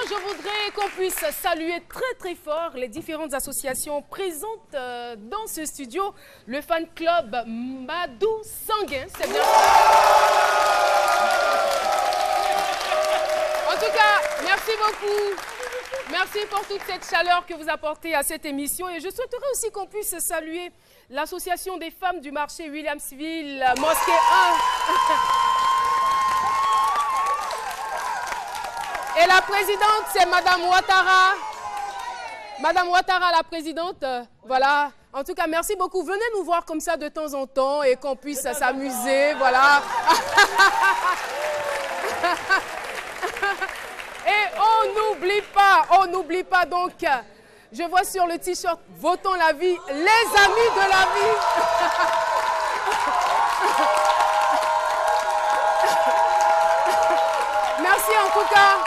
je voudrais qu'on puisse saluer très fort les différentes associations présentes dans ce studio. Le fan club Madou Sanguin, c'est bien ça. En tout cas, merci beaucoup. Merci pour toute cette chaleur que vous apportez à cette émission. Et je souhaiterais aussi qu'on puisse saluer l'association des femmes du marché Williamsville, Mosquée 1. Et la présidente, c'est Madame Ouattara. Madame Ouattara, la présidente, voilà. En tout cas, merci beaucoup. Venez nous voir comme ça de temps en temps et qu'on puisse s'amuser, voilà. Et on n'oublie pas donc, je vois sur le t-shirt, votons la vie, les amis de la vie. Merci en tout cas.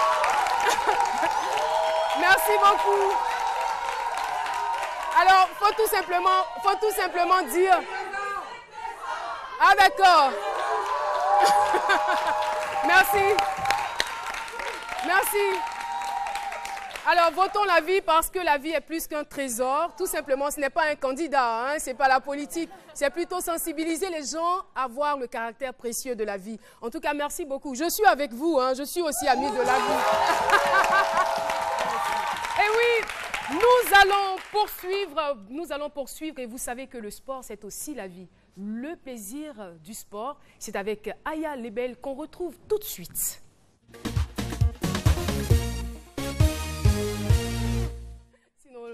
Merci beaucoup. Alors, faut tout simplement dire. Ah d'accord. Merci. Merci. Alors, votons la vie parce que la vie est plus qu'un trésor. Tout simplement, ce n'est pas un candidat, hein, ce n'est pas la politique. C'est plutôt sensibiliser les gens à voir le caractère précieux de la vie. En tout cas, merci beaucoup. Je suis avec vous, hein, je suis aussi amie de la vie. Et oui, nous allons poursuivre et vous savez que le sport, c'est aussi la vie. Le plaisir du sport, c'est avec Aya Lebel qu'on retrouve tout de suite.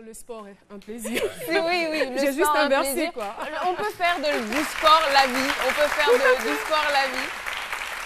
Le sport est un plaisir. Oui, j'ai juste inversé quoi. On peut faire du sport la vie. On peut faire du sport la vie.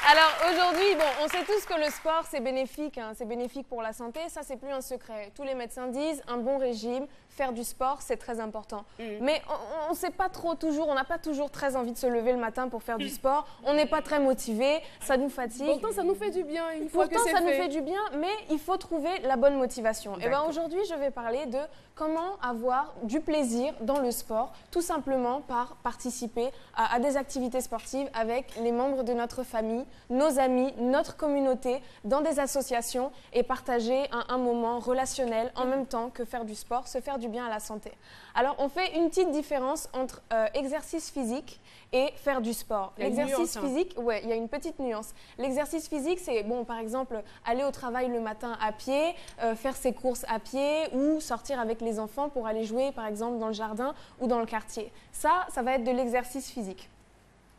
Alors aujourd'hui, bon, on sait tous que le sport c'est bénéfique, hein, c'est bénéfique pour la santé. Ça c'est plus un secret. Tous les médecins disent un bon régime, faire du sport c'est très important. Mais on sait pas trop toujours, on n'a pas toujours très envie de se lever le matin pour faire du sport. On n'est pas très motivé, ça nous fatigue. Pourtant ça nous fait du bien une fois que c'est fait. Pourtant ça nous fait du bien, mais il faut trouver la bonne motivation. Et bien aujourd'hui je vais parler de comment avoir du plaisir dans le sport, tout simplement par participer à des activités sportives avec les membres de notre famille, nos amis, notre communauté, dans des associations et partager un moment relationnel en même temps que faire du sport, se faire du bien à la santé. Alors on fait une petite différence entre exercice physique et faire du sport. L'exercice physique, ouais, il y a une petite nuance. L'exercice physique, c'est bon, par exemple, aller au travail le matin à pied, faire ses courses à pied ou sortir avec les enfants pour aller jouer, par exemple, dans le jardin ou dans le quartier. Ça va être de l'exercice physique.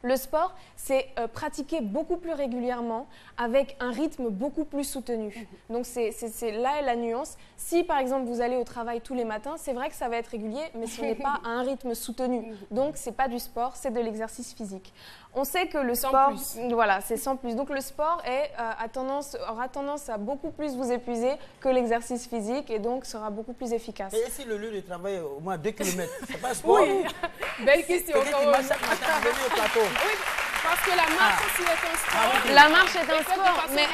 Le sport, c'est pratiquer beaucoup plus régulièrement avec un rythme beaucoup plus soutenu. Donc c'est là la nuance. Si par exemple vous allez au travail tous les matins, c'est vrai que ça va être régulier, mais ce n'est pas à un rythme soutenu. Donc c'est pas du sport, c'est de l'exercice physique. On sait que le sport, voilà, c'est sans plus. Donc le sport aura tendance à beaucoup plus vous épuiser que l'exercice physique et donc sera beaucoup plus efficace. Et si le lieu de travail au moins 2 km, c'est pas un sport? Oui, belle question. Oui, parce que la marche aussi est un sport. La marche est un sport, mais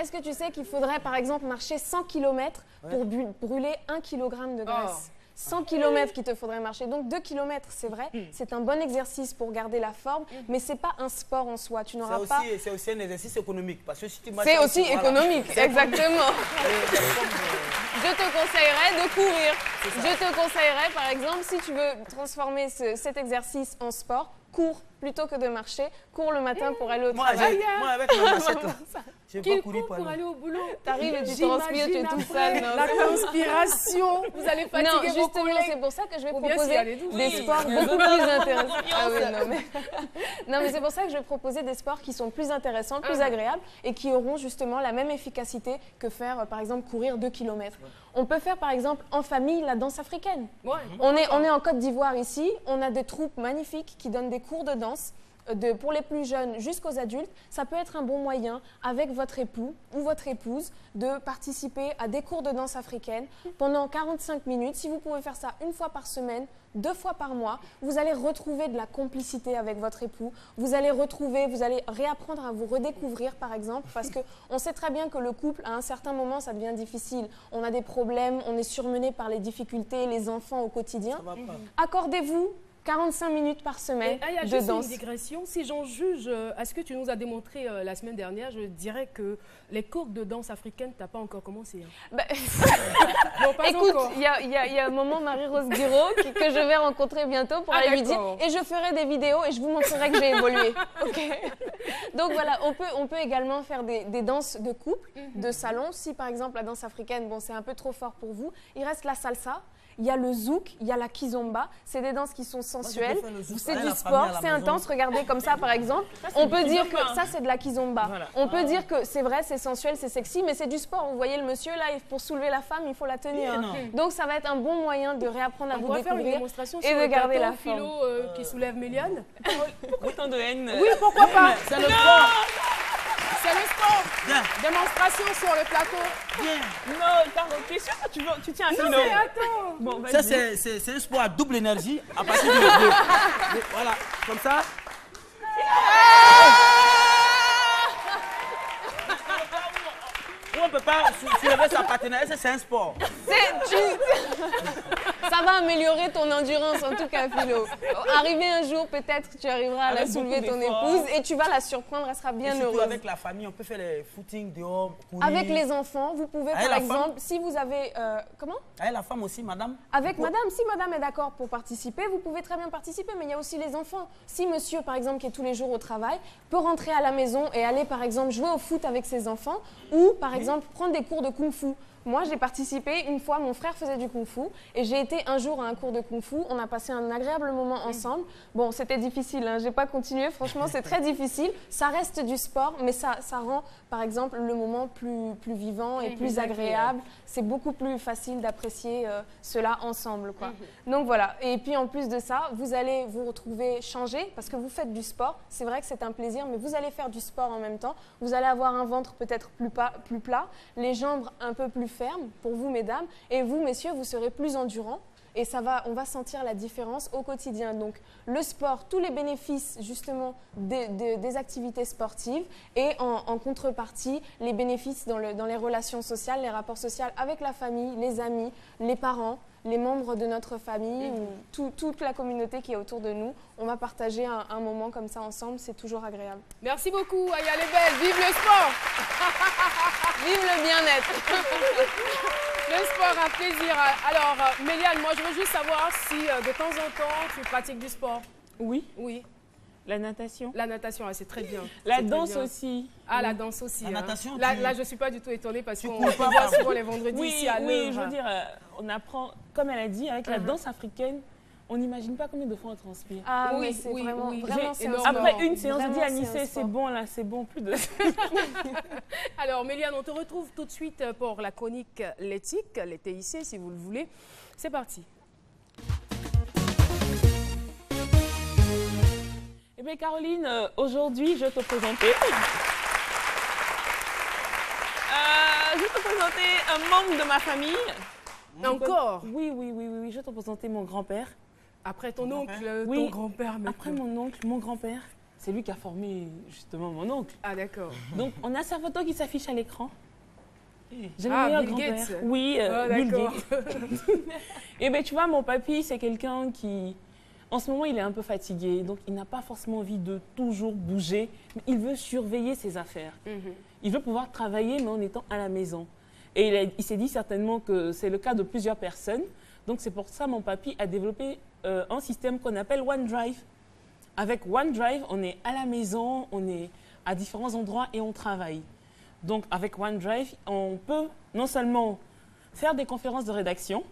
est-ce que tu sais qu'il faudrait par exemple marcher 100 km pour brûler 1 kg de graisse? 100 km qu'il te faudrait marcher. Donc 2 km, c'est vrai, c'est un bon exercice pour garder la forme, mais c'est pas un sport en soi. Tu n'auras pas. C'est aussi un exercice économique. C'est aussi économique, exactement. Je te conseillerais de courir. Je te conseillerais, par exemple, si tu veux transformer cet exercice en sport, cours plutôt que de marcher. Cours le matin pour aller au travail. Moi, avec ma machette, là, je vais pas courir pour aller au boulot. T'arrives et tu transpires, tu es tout seul. La transpiration, vous allez fatiguer vos collègues. Non, justement, c'est pour ça que je vais proposer des sports beaucoup plus intéressants. Ah oui, non, mais c'est pour ça que je vais proposer des sports qui sont plus intéressants, plus agréables et qui auront justement la même efficacité que faire, par exemple, courir 2 km. On peut faire, par exemple, en famille, la danse africaine. On est en Côte d'Ivoire ici, on a des troupes magnifiques qui donnent des cours de danse. Pour les plus jeunes jusqu'aux adultes, ça peut être un bon moyen avec votre époux ou votre épouse de participer à des cours de danse africaine pendant 45 minutes. Si vous pouvez faire ça une fois par semaine, 2 fois par mois, vous allez retrouver de la complicité avec votre époux. Vous allez réapprendre à vous redécouvrir par exemple, parce qu'on sait très bien que le couple, à un certain moment, ça devient difficile. On a des problèmes, on est surmené par les difficultés, les enfants au quotidien. Accordez-vous 45 minutes par semaine il y a de juste danse. une digression. Si j'en juge à ce que tu nous as démontré la semaine dernière, je dirais que les cours de danse africaine, tu n'as pas encore commencé. Hein. Bah, non, pas écoute, encore. il y a un moment Marie-Rose Guiraud que je vais rencontrer bientôt pour aller lui dire. Et je ferai des vidéos et je vous montrerai que j'ai évolué. Okay. Donc voilà, on peut également faire des danses de couple, de salon. Si par exemple la danse africaine, bon, c'est un peu trop fort pour vous, il reste la salsa. Il y a le zouk, il y a la kizomba. C'est des danses qui sont sensuelles. C'est du sport, c'est intense. Regardez comme ça, par exemple. On peut dire que ça, c'est de la kizomba. Voilà. On peut dire que c'est vrai, c'est sensuel, c'est sexy, mais c'est du sport. Vous voyez le monsieur, là, pour soulever la femme, il faut la tenir. Donc, ça va être un bon moyen de réapprendre à vous découvrir et de garder la forme. Philo qui soulève Méliane. Autant de haine. Oui, pourquoi pas. C'est le sport. C'est le sport. Bien. Démonstration sur le plateau. Bien. Non, Caro, tu es sûr que tu tiens à Philo? Mais attends. Bon, Ça, c'est un sport à double énergie à partir de voilà, comme ça. On ne peut pas soulever sa partenaire, c'est un sport. Ça va améliorer ton endurance, en tout cas, Philo. Arrivé un jour, peut-être tu arriveras à la soulever, ton épouse, et tu vas la surprendre, elle sera bien heureuse. Avec la famille, on peut faire les footings dehors, courir. Avec les enfants, vous pouvez, par exemple, si vous avez... comment? Avec la femme aussi, madame? Avec madame, si madame est d'accord pour participer, vous pouvez très bien participer, mais il y a aussi les enfants. Si monsieur, par exemple, qui est tous les jours au travail, peut rentrer à la maison et aller, par exemple, jouer au foot avec ses enfants, ou, par exemple, prendre des cours de kung-fu. Moi, j'ai participé une fois, mon frère faisait du kung-fu et j'ai été un jour à un cours de kung-fu. On a passé un agréable moment ensemble. Bon, c'était difficile, hein, j'ai pas continué. Franchement, c'est très difficile. Ça reste du sport, mais ça rend, par exemple, le moment plus vivant et plus agréable. C'est beaucoup plus facile d'apprécier cela ensemble, quoi. Donc voilà. Et puis en plus de ça, vous allez vous retrouver changé parce que vous faites du sport. C'est vrai que c'est un plaisir, mais vous allez faire du sport en même temps. Vous allez avoir un ventre peut-être plus plat, les jambes un peu plus ferme pour vous, mesdames, et vous, messieurs, vous serez plus endurants. Et on va sentir la différence au quotidien. Donc, le sport, tous les bénéfices, justement, des activités sportives et en contrepartie, les bénéfices dans les relations sociales, les rapports sociaux avec la famille, les amis, les parents, les membres de notre famille ou toute la communauté qui est autour de nous. On va partager un moment comme ça ensemble, c'est toujours agréable. Merci beaucoup, Aya Lebel. Vive le sport. Vive le bien-être. Le sport, un plaisir. Alors, Méliane, moi, je veux juste savoir si de temps en temps, tu pratiques du sport. Oui. Oui. La natation. La natation, c'est très bien. La danse aussi. Ah, la danse aussi. La natation, là, je ne suis pas du tout étonnée parce qu'on voit souvent les vendredis ici à l'heure. Oui, je veux dire, on apprend, comme elle a dit, avec la danse africaine, on n'imagine pas combien de fois on transpire. Ah oui, c'est vraiment c'est un sport. Après une séance, je dis à Nissé, c'est bon là, c'est bon, plus de... Alors, Méliane, on te retrouve tout de suite pour la chronique l'éthique, les TIC, si vous le voulez. C'est parti. Eh bien, Caroline, aujourd'hui, je vais te présenter... je vais te présenter un membre de ma famille. Encore? Oui, je vais te présenter mon grand-père. Après ton oncle, ton grand-père. Après mon oncle, mon grand-père, c'est lui qui a formé justement mon oncle. Ah, d'accord. Donc, on a sa photo qui s'affiche à l'écran. J'ai le meilleur grand-père. Gates. Oui, Bill Gates. Et bien, tu vois, mon papy, c'est quelqu'un qui... En ce moment, il est un peu fatigué, donc il n'a pas forcément envie de toujours bouger, mais il veut surveiller ses affaires. Il veut pouvoir travailler, mais en étant à la maison. Et il s'est dit certainement que c'est le cas de plusieurs personnes. Donc, c'est pour ça que mon papy a développé un système qu'on appelle OneDrive. Avec OneDrive, on est à la maison, on est à différents endroits et on travaille. Donc, avec OneDrive, on peut non seulement faire des conférences de rédaction.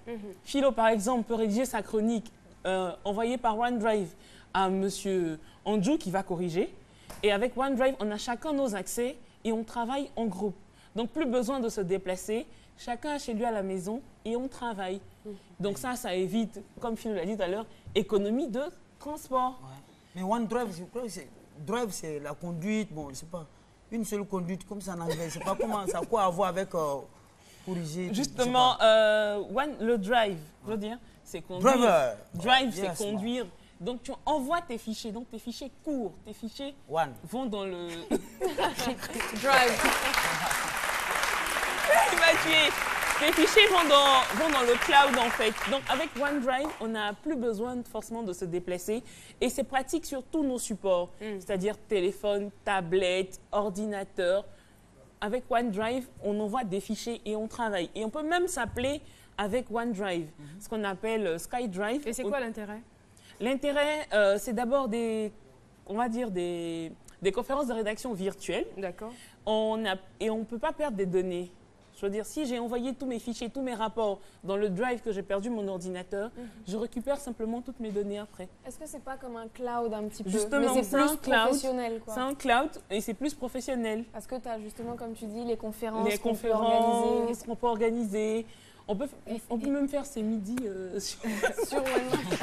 Philo, par exemple, peut rédiger sa chronique envoyée par OneDrive à monsieur Andrew qui va corriger. Et avec OneDrive, on a chacun nos accès et on travaille en groupe. Donc, plus besoin de se déplacer. Chacun chez lui à la maison et on travaille. Donc ça évite, comme Philo l'a dit tout à l'heure, économie de transport. Ouais. Mais OneDrive, c'est la conduite, bon, c'est pas une seule conduite comme ça en anglais. Je sais pas comment, ça a quoi à voir avec corriger. Justement, le drive, je veux dire, c'est conduire. Drive, c'est conduire. Donc, tu envoies tes fichiers. Donc, tes fichiers courts. Tes fichiers vont dans le... Drive. Il m'a tué. Les fichiers vont dans le cloud en fait. Donc avec OneDrive, on n'a plus besoin forcément de se déplacer et c'est pratique sur tous nos supports, c'est-à-dire téléphone, tablette, ordinateur. Avec OneDrive, on envoie des fichiers et on travaille. Et on peut même s'appeler avec OneDrive, ce qu'on appelle SkyDrive. Et c'est quoi l'intérêt? L'intérêt, c'est d'abord on va dire des conférences de rédaction virtuelles. D'accord. Et on ne peut pas perdre des données. Je veux dire, si j'ai envoyé tous mes fichiers, tous mes rapports dans le drive que j'ai perdu mon ordinateur, je récupère simplement toutes mes données après. Est-ce que c'est pas comme un cloud un petit peu? Justement, mais c'est plus professionnel, quoi. C'est un cloud et c'est plus professionnel. Parce que tu as justement, comme tu dis, les conférences qu'on peut organiser. On peut même faire ces midis sur OneDrive.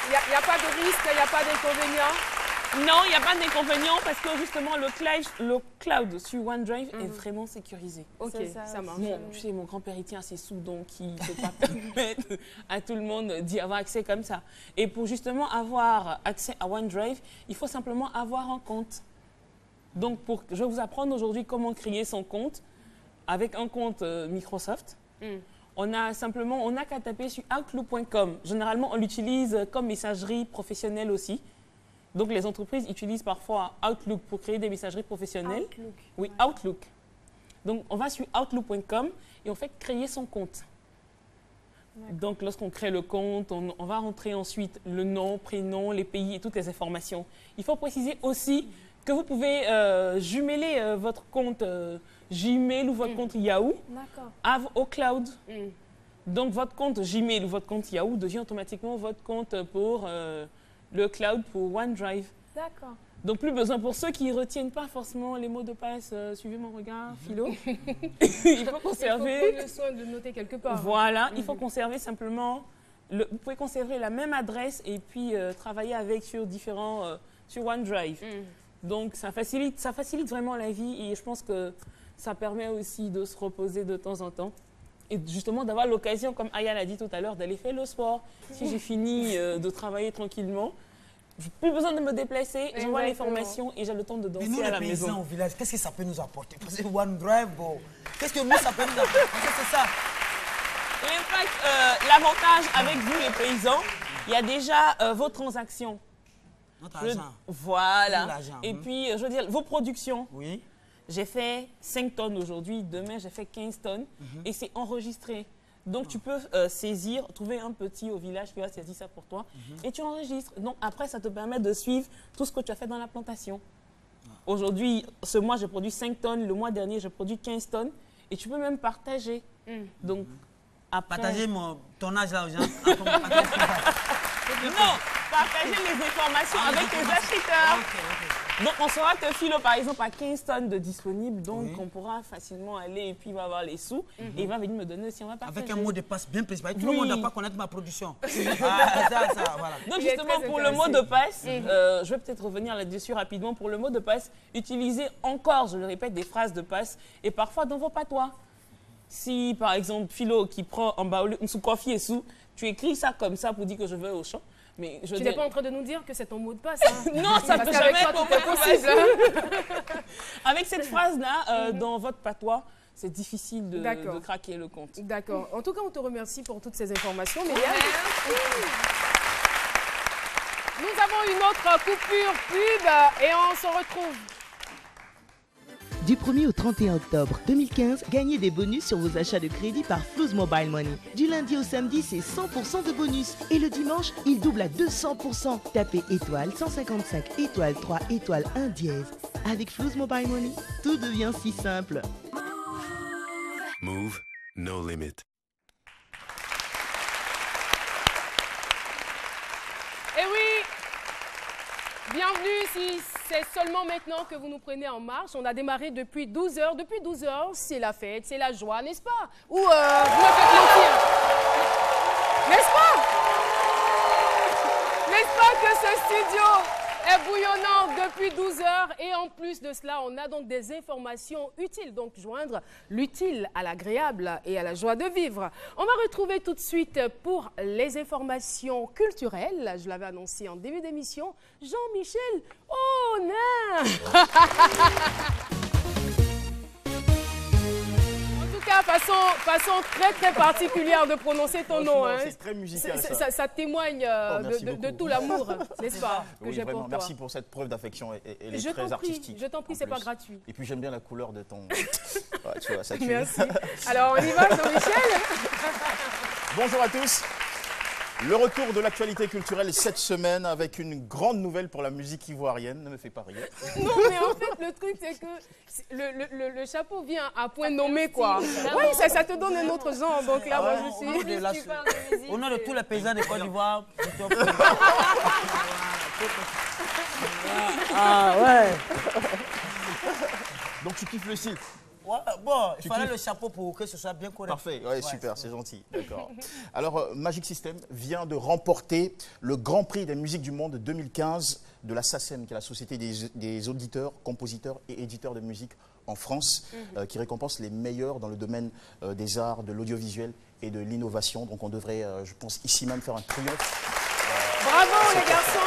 Il n'y a pas de risque, il n'y a pas d'inconvénient? Non, il n'y a pas d'inconvénient parce que justement, le cloud sur OneDrive est vraiment sécurisé. Ok, ça marche. Bon, tu sais, mon grand-père, il tient ses sous, donc il ne peut pas permettre à tout le monde d'y avoir accès comme ça. Et pour justement avoir accès à OneDrive, il faut simplement avoir un compte. Donc, je vais vous apprendre aujourd'hui comment créer son compte avec un compte Microsoft. On a qu'à taper sur outlook.com. Généralement, on l'utilise comme messagerie professionnelle aussi. Donc, les entreprises utilisent parfois Outlook pour créer des messageries professionnelles. Outlook. Oui, Outlook. Donc, on va sur outlook.com et on fait créer son compte. Donc, lorsqu'on crée le compte, on va rentrer ensuite le nom, prénom, les pays et toutes les informations. Il faut préciser aussi que vous pouvez jumeler votre compte Gmail ou votre compte Yahoo au cloud. Donc, votre compte Gmail ou votre compte Yahoo devient automatiquement votre compte pour le cloud, pour OneDrive. D'accord. Donc, plus besoin pour ceux qui ne retiennent pas forcément les mots de passe. Suivez mon regard, Philo. Il faut conserver. Il faut prendre le soin de noter quelque part. Voilà, il faut conserver simplement. Vous pouvez conserver la même adresse et puis travailler avec sur OneDrive. Donc, ça facilite vraiment la vie et je pense que ça permet aussi de se reposer de temps en temps. Et justement d'avoir l'occasion, comme Aya l'a dit tout à l'heure, d'aller faire le sport. Si j'ai fini de travailler tranquillement, je n'ai plus besoin de me déplacer, j'envoie les formations et j'ai le temps de danser à la maison. Mais nous, les paysans au village, qu'est-ce que ça peut nous apporter? Parce que OneDrive, bon, qu'est-ce que nous, ça peut nous apporter? C'est ça. L'avantage avec vous, les paysans, il y a déjà vos transactions. Notre argent. Voilà. Et puis, je veux dire, vos productions. Oui. J'ai fait 5 tonnes aujourd'hui, demain j'ai fait 15 tonnes et c'est enregistré. Donc tu peux trouver un petit au village qui va saisir ça pour toi et tu enregistres. Donc après ça te permet de suivre tout ce que tu as fait dans la plantation. Aujourd'hui, ce mois j'ai produit 5 tonnes, le mois dernier j'ai produit 15 tonnes et tu peux même partager. Donc après... Partager ton âge là aux gens. Non, partager les informations avec tes acheteurs. Donc, on saura que Philo, par exemple, a 15 tonnes de disponibles, donc on pourra facilement aller et puis il va avoir les sous et il va venir me donner si on va partager. Avec un mot de passe bien précis. Tout le monde ne doit pas connaître ma production. Voilà. Donc, justement, pour le mot de passe, je vais peut-être revenir là-dessus rapidement. Pour le mot de passe, utilisez encore, je le répète, des phrases de passe et parfois dans vos patois. Si, par exemple, Philo qui prend en baoulé, sous coffee et sous, tu écris ça comme ça pour dire que je vais au champ. Mais tu n'es pas en train de nous dire que c'est ton mot de passe. Hein. Non, ça ne peut jamais être possible. Avec cette phrase-là, dans votre patois, c'est difficile de craquer le compte. D'accord. En tout cas, on te remercie pour toutes ces informations. Nous avons une autre coupure pub et on se retrouve. Du 1er au 31 octobre 2015, gagnez des bonus sur vos achats de crédit par Flouz Mobile Money. Du lundi au samedi, c'est 100% de bonus. Et le dimanche, il double à 200%. Tapez étoile 155, étoile 3, étoile 1 dièse. Avec Flouz Mobile Money, tout devient si simple. Move, no limit. Eh oui, bienvenue si c'est seulement maintenant que vous nous prenez en marche. On a démarré depuis 12 heures. Depuis 12 heures, c'est la fête, c'est la joie, n'est-ce pas? Ou vous me faites mentir? N'est-ce pas? N'est-ce pas que ce studio est bouillonnant depuis 12 heures? Et en plus de cela, on a donc des informations utiles. Donc, joindre l'utile à l'agréable et à la joie de vivre. On va retrouver tout de suite pour les informations culturelles. Je l'avais annoncé en début d'émission. Jean-Michel Honoré. En tout cas, cas, façon très très particulière de prononcer ton nom. Hein. C'est très musical ça témoigne de tout l'amour, n'est-ce pas, que j'ai pour toi. Merci pour cette preuve d'affection, elle est très artistique. Je t'en prie, c'est pas gratuit. Et puis j'aime bien la couleur de ton... Ouais, tu vois, ça tue. Merci. Alors on y va, Jean-Michel. Bonjour à tous. Le retour de l'actualité culturelle cette semaine avec une grande nouvelle pour la musique ivoirienne. Ne me fais pas rire. Non, mais en fait, le truc, c'est que le chapeau vient à point nommé, quoi. Oui, ça te donne un autre genre. Donc là, moi, je suis... Au nom de tous les paysans de Côte d'Ivoire, ah ouais. Donc tu kiffes le site? Ouais, bon, il fallait le chapeau pour que ce soit bien correct. Parfait, ouais, super, c'est gentil, d'accord. Alors, Magic System vient de remporter le Grand Prix des musiques du monde 2015 de la SACEM, qui est la Société des auditeurs, compositeurs et éditeurs de musique en France, qui récompense les meilleurs dans le domaine des arts, de l'audiovisuel et de l'innovation. Donc on devrait, je pense, ici même faire un triomphe. Bravo les garçons.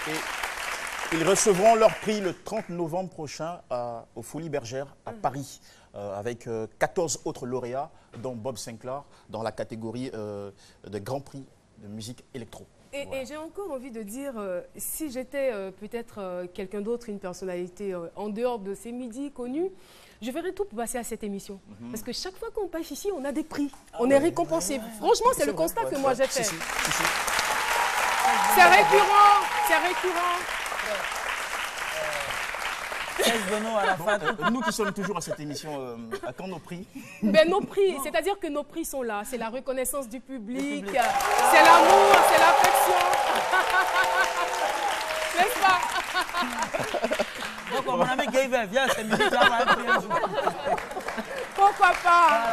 Et ils recevront leur prix le 30 novembre prochain aux Folies Bergères à Paris, avec 14 autres lauréats, dont Bob Sinclair, dans la catégorie de Grand Prix de musique électro. Et j'ai encore envie de dire, si j'étais peut-être quelqu'un d'autre, une personnalité en dehors de ces midis connus, je ferais tout pour passer à cette émission. Parce que chaque fois qu'on passe ici, on a des prix. On est récompensé. Franchement, c'est le constat que moi j'ai fait. C'est récurrent, c'est récurrent. À la fin. Nous qui sommes toujours à cette émission, à quand nos prix? Ben, nos prix, c'est-à-dire que nos prix sont là. C'est la reconnaissance du public, c'est l'amour, c'est l'affection. N'est-ce pas? Donc, mon ami Gaël vient, c'est musical. Pourquoi pas?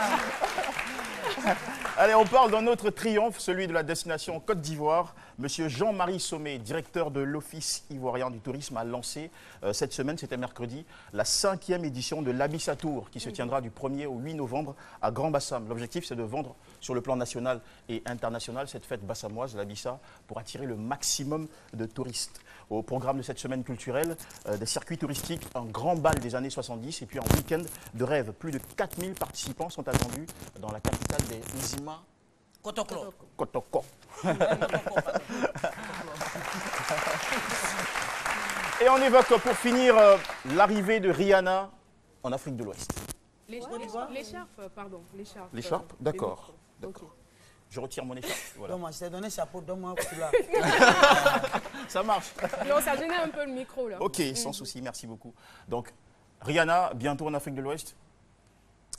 Allez, on parle d'un autre triomphe, celui de la destination Côte d'Ivoire. Monsieur Jean-Marie Sommet, directeur de l'Office ivoirien du tourisme, a lancé cette semaine, c'était mercredi, la 5e édition de l'Abissa Tour qui se tiendra du 1er au 8 novembre à Grand Bassam. L'objectif, c'est de vendre sur le plan national et international cette fête bassamoise, l'Abissa, pour attirer le maximum de touristes. Au programme de cette semaine culturelle, des circuits touristiques, un grand bal des années 70 et puis un week-end de rêve. Plus de 4000 participants sont attendus dans la capitale des Nzima. Kotoko. Et on évoque pour finir l'arrivée de Rihanna en Afrique de l'Ouest. L'écharpe, pardon. L'écharpe, d'accord. Je retire mon écharpe. Voilà. Donne-moi, je t'ai donné chapeau, donne-moi celui-là. Ça marche. Non, ça gênait un peu le micro là. Ok, sans souci, merci beaucoup. Donc, Rihanna, bientôt en Afrique de l'Ouest.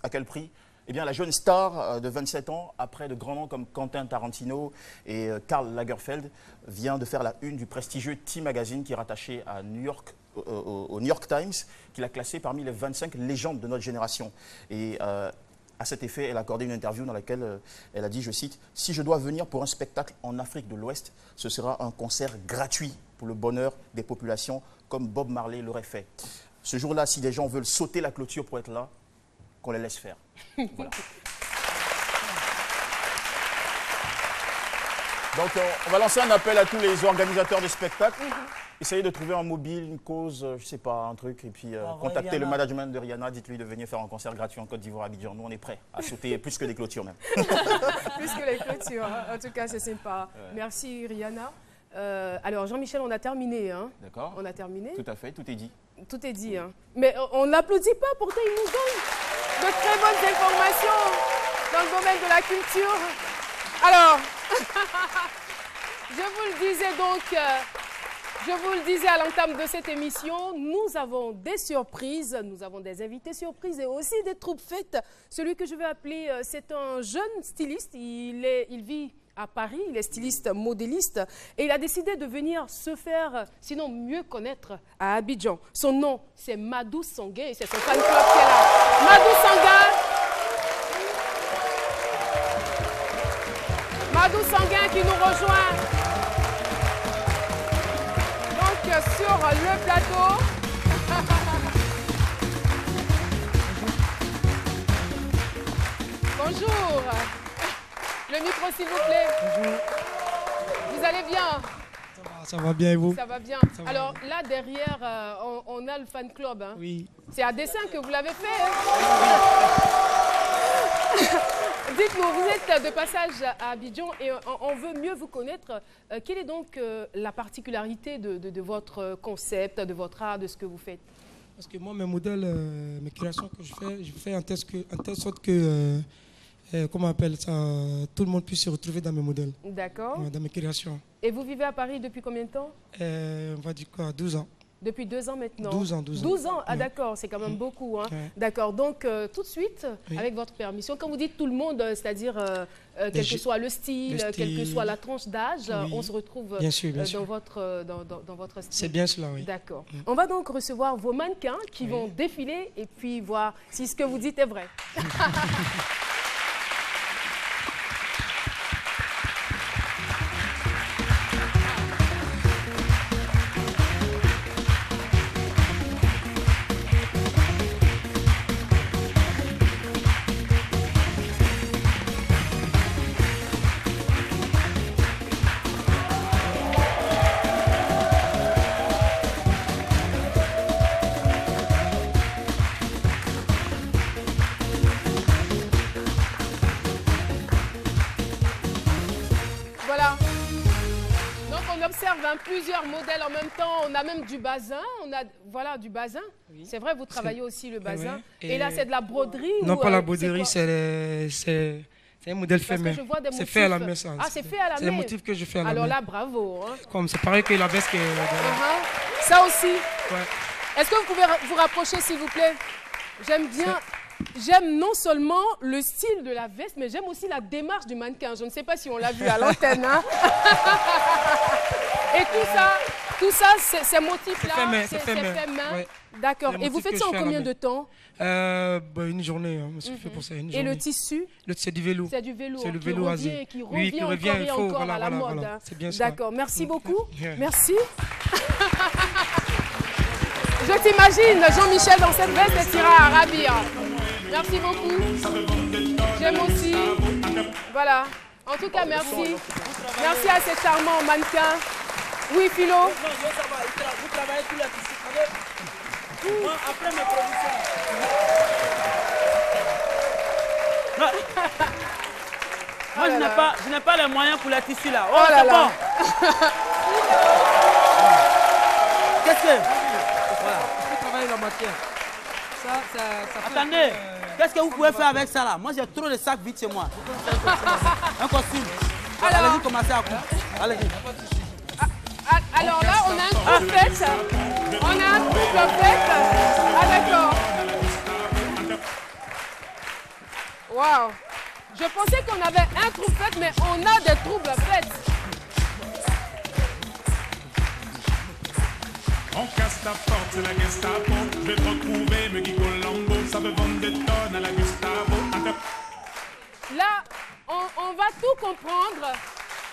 À quel prix? Eh bien, la jeune star de 27 ans, après de grands noms comme Quentin Tarantino et Karl Lagerfeld, vient de faire la une du prestigieux T Magazine qui est rattaché à New York, au New York Times, qui l'a classé parmi les 25 légendes de notre génération. Et à cet effet, elle a accordé une interview dans laquelle elle a dit, je cite, « Si je dois venir pour un spectacle en Afrique de l'Ouest, ce sera un concert gratuit pour le bonheur des populations, comme Bob Marley l'aurait fait. Ce jour-là, si des gens veulent sauter la clôture pour être là, qu'on les laisse faire. » Voilà. Donc, on va lancer un appel à tous les organisateurs de spectacles. Essayez de trouver un mobile, une cause, je ne sais pas, un truc, et puis contactez le management de Rihanna, dites-lui de venir faire un concert gratuit en Côte d'Ivoire à Abidjan. Nous, on est prêts à sauter plus que des clôtures même. Plus que les clôtures, en tout cas, c'est sympa. Ouais. Merci Rihanna. Alors Jean-Michel, on a terminé. Hein. D'accord. On a terminé. Tout à fait, tout est dit. Tout est dit. Hein. Mais on n'applaudit pas, pourtant il nous donne de très bonnes informations dans le domaine de la culture. Alors, je vous le disais donc, je vous le disais à l'entame de cette émission, nous avons des surprises, nous avons des invités surprises et aussi des troupes fêtes. Celui que je vais appeler, c'est un jeune styliste, il vit à Paris, il est styliste modéliste et il a décidé de venir se faire, sinon mieux connaître à Abidjan. Son nom, c'est Madou Sanguin et c'est son fan club qui est là. Madou Sanguin. Madou Sanguin qui nous rejoint donc sur le plateau. Bonjour. Le micro s'il vous plaît. Bonjour. Vous allez bien? Ça va bien et vous? Ça va bien. Alors là derrière, on a le fan club. Hein. Oui. C'est à dessein que vous l'avez fait. Hein? Dites-nous, vous êtes de passage à Abidjan et on veut mieux vous connaître. Quelle est donc la particularité de votre concept, de votre art, de ce que vous faites? Parce que moi, mes modèles, mes créations que je fais en telle sorte que, comment on appelle ça, tout le monde puisse se retrouver dans mes modèles. D'accord. Dans mes créations. Et vous vivez à Paris depuis combien de temps? On va dire quoi, 12 ans. Depuis 2 ans maintenant? 12 ans. 12 ans, ah d'accord, c'est quand même beaucoup. Hein. D'accord, donc tout de suite, avec votre permission, quand vous dites tout le monde, c'est-à-dire quel que soit le style, quelle que soit la tranche d'âge, on se retrouve bien sûr. dans votre style. C'est bien cela, oui. D'accord. On va donc recevoir vos mannequins qui vont défiler et puis voir si ce que vous dites est vrai. Voilà. Donc on observe plusieurs modèles en même temps. On a même du bazin. Voilà, du bazin. Oui. C'est vrai, vous travaillez aussi le bazin. Oui. Et là, c'est de la broderie? Non, pas la broderie, c'est un modèle fait main. C'est fait à la main, ça. Ah, c'est fait à la main. C'est le motif que je fais à la main. Alors là, bravo. Hein. Comme c'est pareil que la veste que... Ça aussi. Ouais. Est-ce que vous pouvez vous rapprocher, s'il vous plaît? J'aime bien... J'aime non seulement le style de la veste, mais j'aime aussi la démarche du mannequin. Je ne sais pas si on l'a vu à l'antenne. Hein. Et tout ça, ces motifs-là, c'est fait main. Ouais. D'accord. Et vous faites ça en combien de temps? Une journée. Hein, fait pour ça, une journée. Et le tissu? C'est du vélo. C'est du vélo. C'est le vélo asé. Qui revient encore à la mode. Voilà. C'est bien ça. D'accord. Merci beaucoup. Merci. Je t'imagine Jean-Michel dans cette veste et tira à ravir. Merci beaucoup. J'aime aussi. Voilà. En tout cas, merci. Merci à ces charmants mannequins. Oui, Philo. Vous travaillez tous les tissus. Moi, après mes productions. Moi, je n'ai pas les moyens pour la tissu là. Oh là là. Qu'est-ce que... Voilà. Vous travaillez la matière. Ça attendez, qu'est-ce que vous pouvez faire avec ça là? Moi, j'ai trop de sacs vides chez moi. Un costume. Allez-y, commencez à couper. Allez-y. Alors là, on a un troupe-fête. On a un troupe-fête. Ah d'accord. Waouh. Je pensais qu'on avait un troupe-fête, mais on a des troupe-fêtes. On casse ta porte, c'est la Gestapo. Je vais te retrouver, me Guy Colombo. Ça veut vendre des tonnes à la Gustavo. Là, on va tout comprendre.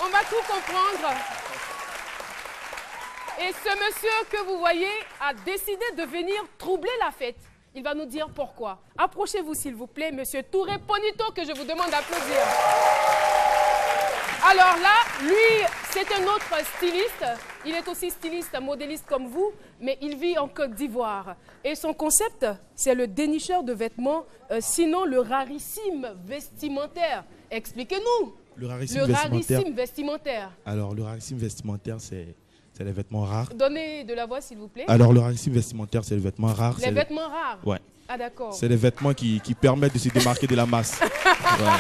On va tout comprendre. Et ce monsieur que vous voyez a décidé de venir troubler la fête. Il va nous dire pourquoi. Approchez-vous, s'il vous plaît, monsieur Touré Ponito, que je vous demande d'applaudir. Alors là, lui, c'est un autre styliste. Il est aussi styliste, modéliste comme vous, mais il vit en Côte d'Ivoire. Et son concept, c'est le dénicheur de vêtements, sinon le rarissime vestimentaire. Expliquez-nous. Le rarissime vestimentaire. Alors, le rarissime vestimentaire, c'est les vêtements rares. Donnez de la voix, s'il vous plaît. Alors, le rarissime vestimentaire, c'est les vêtements rares. Les vêtements rares? Ouais. Ah, d'accord. C'est les vêtements qui permettent de se démarquer de la masse. Voilà.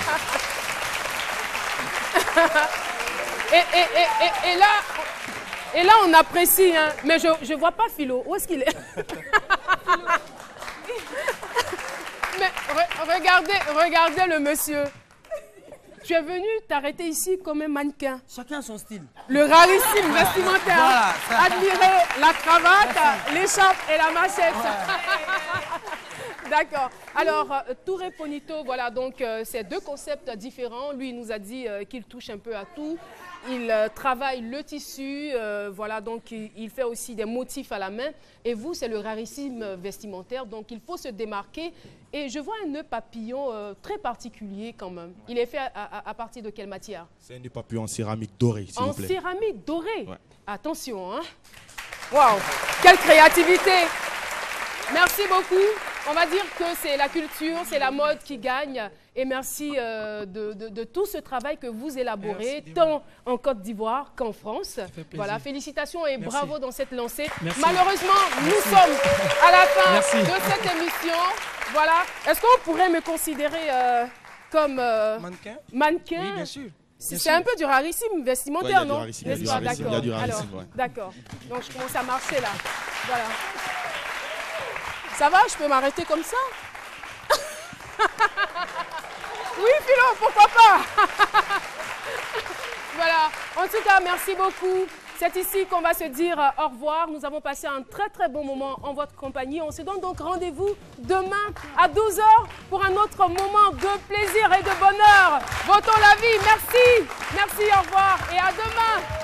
Et là, on apprécie, hein. Mais je ne vois pas Philo. Où est-ce qu'il est, Mais regardez le monsieur. Tu es venu t'arrêter ici comme un mannequin. Chacun son style. Le rarissime vestimentaire. Voilà. Admirez la cravate, l'écharpe et la machette. D'accord. Alors, Touré Ponito, voilà, donc c'est deux concepts différents. Lui, il nous a dit qu'il touche un peu à tout. Il travaille le tissu, voilà, donc il fait aussi des motifs à la main. Et vous, c'est le rarissime vestimentaire, donc il faut se démarquer. Et je vois un nœud papillon très particulier quand même. Il est fait à partir de quelle matière? C'est un nœud papillon en céramique dorée, s'il vous plaît. En céramique dorée? Ouais. Attention, hein. Waouh, quelle créativité! Merci beaucoup. On va dire que c'est la culture, c'est la mode qui gagne. Et merci de tout ce travail que vous élaborez, tant en Côte d'Ivoire qu'en France. Voilà, félicitations et bravo dans cette lancée. Merci. Malheureusement, nous sommes à la fin de cette émission. Voilà. Est-ce qu'on pourrait me considérer comme mannequin? Oui, bien sûr. C'est un peu du rarissime vestimentaire, non? Il y a du rarissime, ouais. D'accord. Donc je commence à marcher là. Voilà. Ça va, je peux m'arrêter comme ça? Oui, Philo, pourquoi pas? Voilà. En tout cas, merci beaucoup. C'est ici qu'on va se dire au revoir. Nous avons passé un très très bon moment en votre compagnie. On se donne donc rendez-vous demain à 12h pour un autre moment de plaisir et de bonheur. Votons la vie. Merci. Merci, au revoir et à demain.